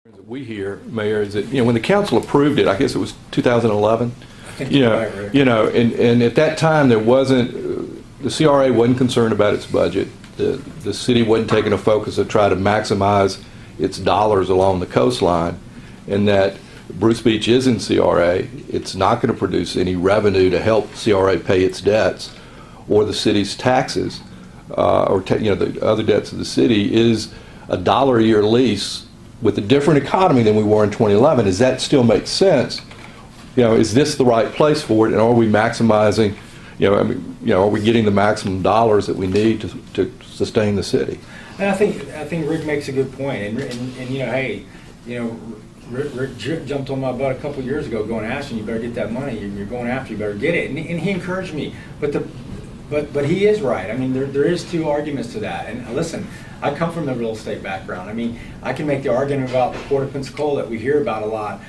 That we hear, Mayor, is that, when the council approved it, I guess it was 2011, and at that time there wasn't, the CRA wasn't concerned about its budget. The city wasn't taking a focus to try to maximize its dollars along the coastline, and that Bruce Beach is in CRA. It's not going to produce any revenue to help CRA pay its debts or the city's taxes, the other debts of the city. Is a $1 a year lease with a different economy than we were in 2011. Does that still make sense? Is this the right place for it, and are we maximizing? Are we getting the maximum dollars that we need to sustain the city? And I think Rick makes a good point. And Rick jumped on my butt a couple years ago, going, Ashton, you better get that money. You're going after, you better get it. And he encouraged me. But he is right. I mean, there is two arguments to that. And listen, I come from the real estate background. I mean, I can make the argument about the Port of Pensacola that we hear about a lot.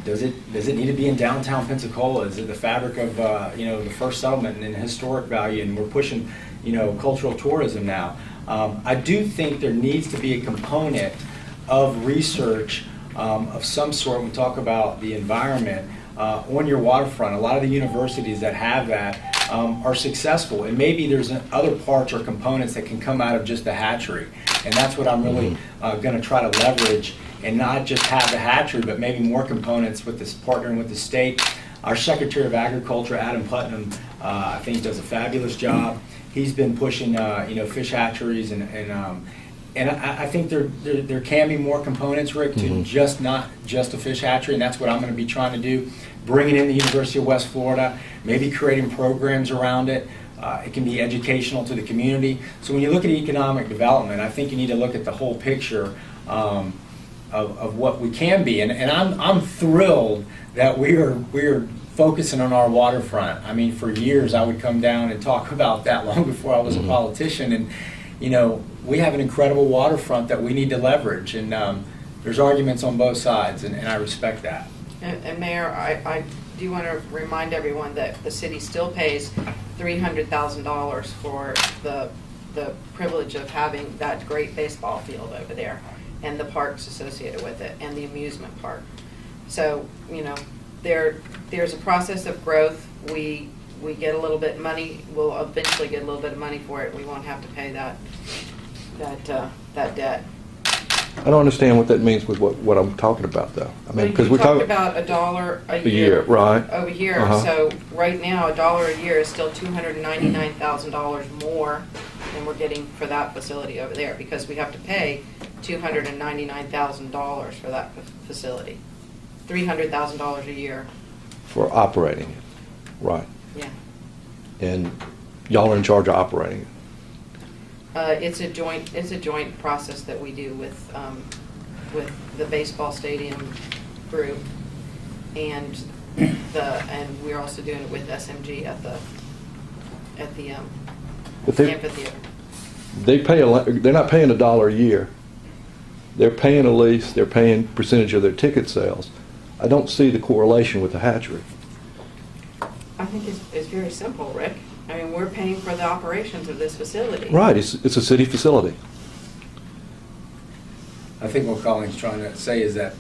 Does it need to be in downtown Pensacola? Is it the fabric of the first settlement and historic value? And we're pushing cultural tourism now. I do think there needs to be a component of research of some sort. We talk about the environment on your waterfront. A lot of the universities that have that are successful, and maybe there's other parts or components that can come out of just the hatchery, and that's what I'm really going to try to leverage, and not just have the hatchery, but maybe more components with this, partnering with the state. Our Secretary of Agriculture, Adam Putnam, I think does a fabulous job. He's been pushing fish hatcheries, and I think there can be more components, Rick, to not just a fish hatchery, and that's what I'm going to be trying to do. Bringing in the University of West Florida, maybe creating programs around it. It can be educational to the community. So when you look at economic development, I think you need to look at the whole picture of what we can be. And I'm thrilled that we're focusing on our waterfront. I mean, for years I would come down and talk about that long before I was a politician. And we have an incredible waterfront that we need to leverage. And there's arguments on both sides, and I respect that. And Mayor, I do want to remind everyone that the city still pays $300,000 for the privilege of having that great baseball field over there, and the parks associated with it, and the amusement park. So there's a process of growth. We get a little bit of money. We'll eventually get a little bit of money for it. We won't have to pay that debt. I don't understand what that means with what I'm talking about, though. I mean, because we're talking about $1 a year, right? Over here. So right now, $1 a year is still $299,000 more than we're getting for that facility over there, because we have to pay $299,000 for that facility, $300,000 a year for operating it, right? Yeah. And y'all are in charge of operating it. It's a joint process that we do with the baseball stadium group, and we're also doing it with SMG at the amphitheater. They're not paying $1 a year. They're paying a lease. They're paying percentage of their ticket sales. I don't see the correlation with the hatchery. I think it's very simple, Rick. I mean, we're paying for the operations of this facility. Right, it's a city facility. I think what Collen's trying to say is that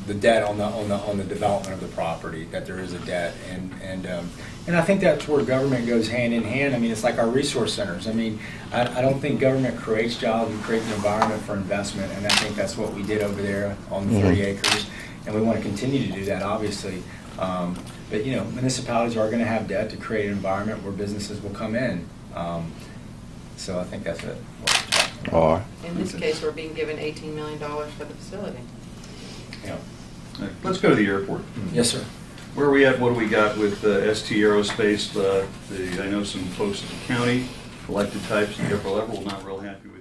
the debt on the development of the property, that there is a debt, and I think that's where government goes hand in hand. I mean, it's like our resource centers. I mean, I don't think government creates jobs. We create an environment for investment, and I think that's what we did over there on the 30 acres, and we want to continue to do that, obviously. But municipalities are going to have debt to create an environment where businesses will come in. So I think that's it. All right. In this case, we're being given $18 million for the facility. Yeah. Let's go to the airport. Yes, sir. Where are we at? What do we got with ST Aerospace? I know some folks at the county, elected types at the upper level, not real happy with